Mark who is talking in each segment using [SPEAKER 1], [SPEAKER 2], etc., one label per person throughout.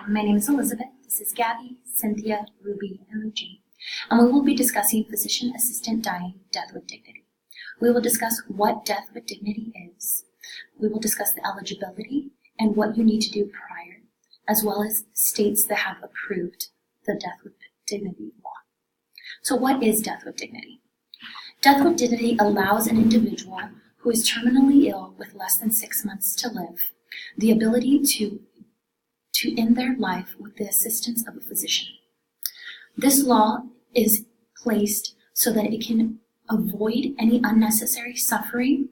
[SPEAKER 1] my name is Elizabeth. This is Gabby, Cynthia, Ruby, and Luigi, and we will be discussing physician assistant dying, death with dignity. We will discuss what death with dignity is. We will discuss the eligibility and what you need to do prior, as well as states that have approved the death with dignity law. So what is death with dignity? Death with dignity allows an individual who is terminally ill with less than 6 months to live the ability to end their life with the assistance of a physician. This law is placed so that it can avoid any unnecessary suffering.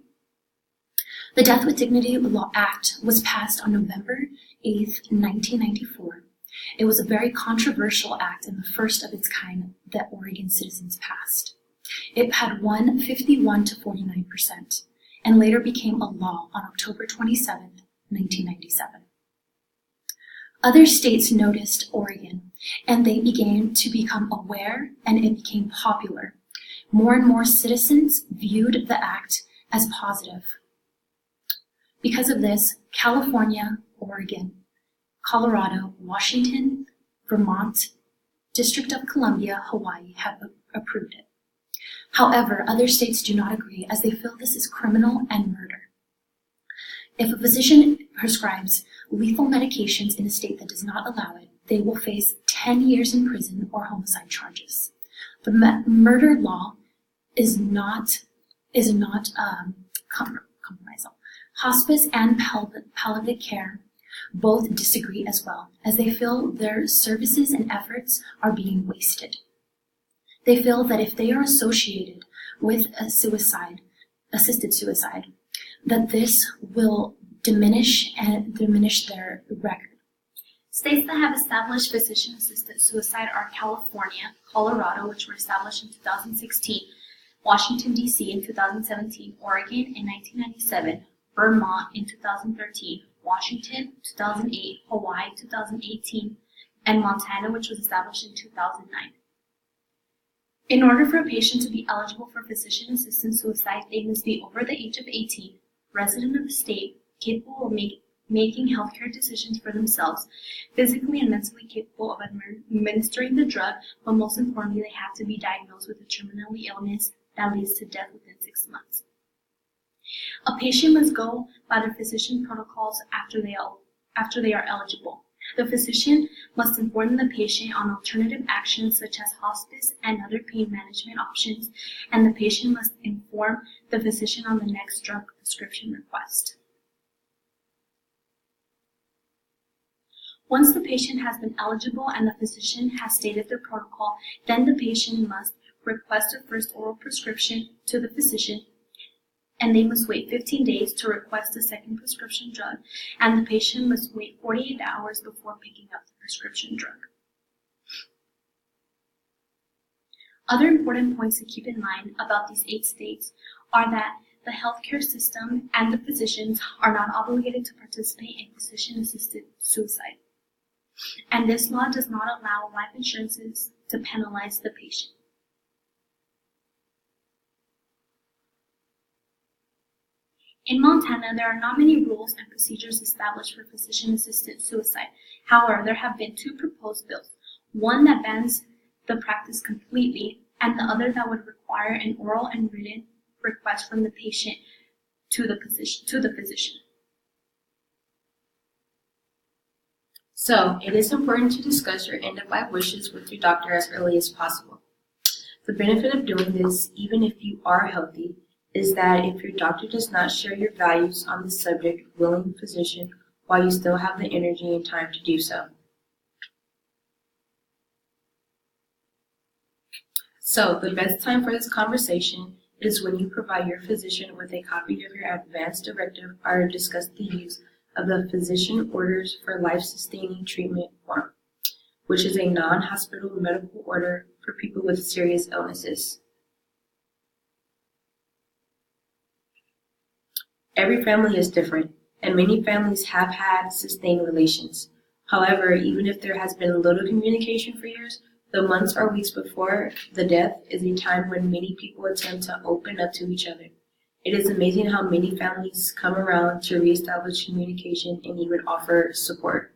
[SPEAKER 1] The Death with Dignity Law Act was passed on November 8th, 1994. It was a very controversial act and the first of its kind that Oregon citizens passed. It had won 51 to 49% and later became a law on October 27th, 1997. Other states noticed Oregon and they began to become aware and it became popular. More and more citizens viewed the act as positive. Because of this, California, Oregon, Colorado, Washington, Vermont, District of Columbia, Hawaii have approved it. However, other states do not agree as they feel this is criminal and murder. If a physician prescribes lethal medications in a state that does not allow it, they will face 10 years in prison or homicide charges. The murder law is not compromisable. Hospice and palliative care both disagree as well, as they feel their services and efforts are being wasted. They feel that if they are associated with a assisted suicide, that this will diminish their record.
[SPEAKER 2] States that have established physician-assisted suicide are California, Colorado, which were established in 2016, Washington, D.C. in 2017, Oregon in 1997, Vermont in 2013, Washington 2008, Hawaii 2018, and Montana, which was established in 2009. In order for a patient to be eligible for physician-assisted suicide, they must be over the age of 18, resident of the state, capable of making healthcare decisions for themselves, physically and mentally capable of administering the drug, but most importantly, they have to be diagnosed with a terminal illness that leads to death within 6 months. A patient must go by their physician protocols after they are eligible. The physician must inform the patient on alternative actions such as hospice and other pain management options, and the patient must inform the physician on the next drug prescription request. Once the patient has been eligible and the physician has stated their protocol, then the patient must request a first oral prescription to the physician, and they must wait 15 days to request a second prescription drug, and the patient must wait 48 hours before picking up the prescription drug. Other important points to keep in mind about these 8 states are that the healthcare system and the physicians are not obligated to participate in physician-assisted suicide, and this law does not allow life insurances to penalize the patient. In Montana, there are not many rules and procedures established for physician-assisted suicide. However, there have been 2 proposed bills, one that bans the practice completely, and the other that would require an oral and written request from the patient to the physician.
[SPEAKER 3] So, it is important to discuss your end-of-life wishes with your doctor as early as possible. The benefit of doing this, even if you are healthy, is that if your doctor does not share your values on the subject, willing physician, while you still have the energy and time to do so. So, the best time for this conversation is when you provide your physician with a copy of your advance directive or discuss the use of the Physician Orders for Life-Sustaining Treatment form, which is a non-hospital medical order for people with serious illnesses. Every family is different, and many families have had sustained relations. However, even if there has been little communication for years, the months or weeks before the death is a time when many people attempt to open up to each other. It is amazing how many families come around to reestablish communication and even offer support.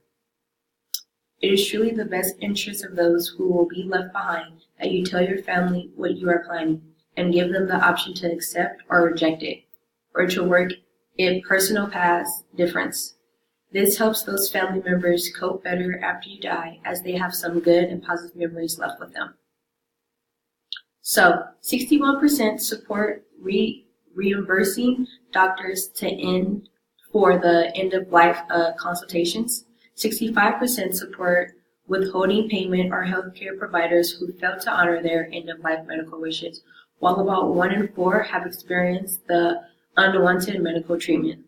[SPEAKER 3] It is truly the best interest of those who will be left behind that you tell your family what you are planning and give them the option to accept or reject it, or to work it personal paths difference. This helps those family members cope better after you die, as they have some good and positive memories left with them. So, 61% support reimbursing doctors for the end-of-life consultations. 65% support withholding payment or healthcare providers who fail to honor their end-of-life medical wishes, while about 1 in 4 have experienced the unwanted medical treatment.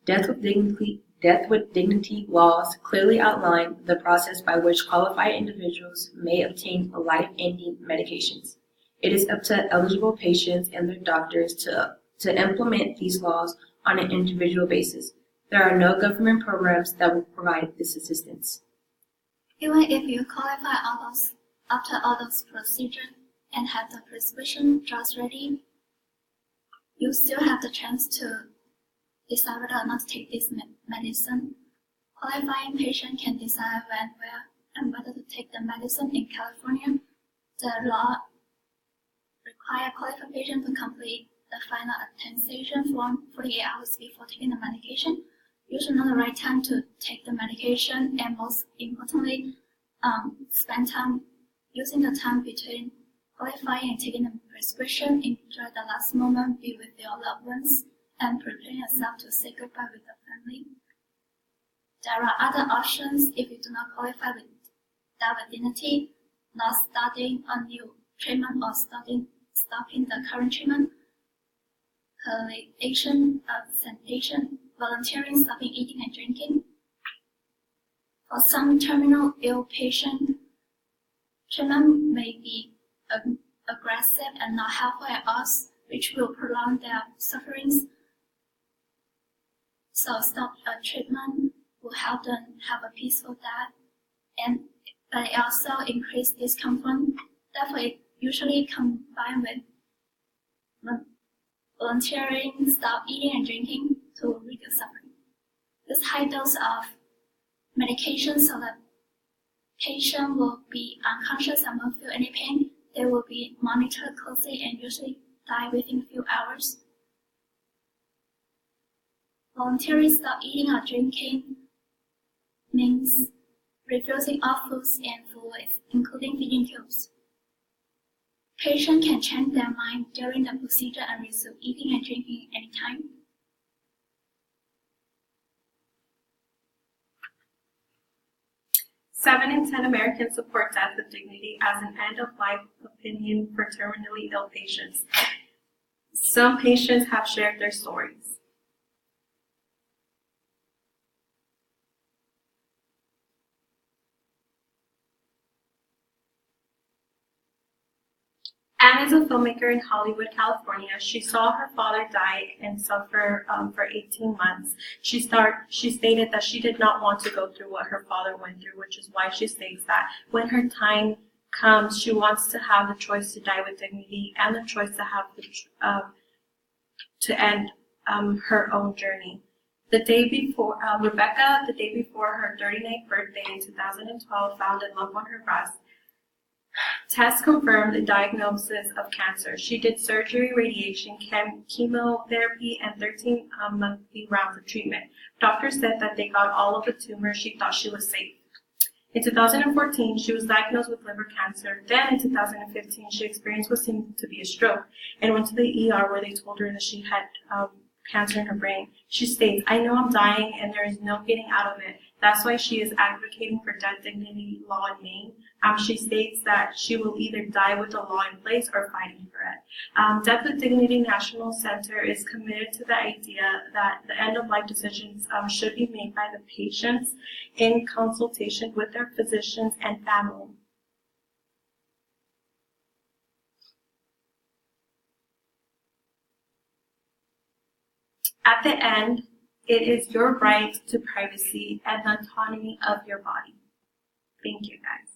[SPEAKER 3] Death with dignity laws clearly outline the process by which qualified individuals may obtain life-ending medications. It is up to eligible patients and their doctors to implement these laws on an individual basis. There are no government programs that will provide this assistance.
[SPEAKER 2] Even if you qualify after all those procedures and have the prescription drugs ready, you still have the chance to decide whether or not to take this medicine. Qualifying patient can decide when, where, and whether to take the medicine. In California, the law requires qualified patient to complete the final attestation form 48 hours before taking the medication. Usually not the right time to take the medication, and most importantly, spend time using the time between qualifying and taking the prescription. Enjoy the last moment, be with your loved ones, and prepare yourself to say goodbye with the family. There are other options if you do not qualify with death with dignity, not starting a new treatment or stopping the current treatment, palliation of sanitation, volunteering, stopping eating and drinking. For some terminal ill patient, treatment may be aggressive and not helpful at all, which will prolong their sufferings. So stop a treatment will help them have a peaceful death, but it also increases discomfort. Therefore, it usually combined with volunteering, stop eating and drinking to reduce suffering. This high dose of medication so that patient will be unconscious and won't feel any pain. They will be monitored closely and usually die within a few hours. Voluntarily stop eating or drinking means refusing all foods and fluids, including feeding tubes. Patients can change their mind during the procedure and resume eating and drinking anytime.
[SPEAKER 4] Seven in 10 Americans support death with dignity as an end-of-life opinion for terminally ill patients. Some patients have shared their stories. Anne is a filmmaker in Hollywood, California. She saw her father die and suffer for 18 months. She stated that she did not want to go through what her father went through, which is why she states that when her time comes, she wants to have the choice to die with dignity and the choice to have to end her own journey. The day before, Rebecca, the day before her 39th birthday in 2012, found a lump on her breast. Tests confirmed the diagnosis of cancer. She did surgery, radiation, chemotherapy, and 13 monthly rounds of treatment. Doctors said that they got all of the tumor. She thought she was safe. In 2014, she was diagnosed with liver cancer. Then in 2015, she experienced what seemed to be a stroke and went to the ER where they told her that she had cancer in her brain. She states, "I know I'm dying and there is no getting out of it." That's why she is advocating for death dignity law in Maine. She states that she will either die with the law in place or fighting for it. Death with Dignity National Center is committed to the idea that the end-of-life decisions should be made by the patients in consultation with their physicians and family. At the end, it is your right to privacy and the autonomy of your body. Thank you, guys.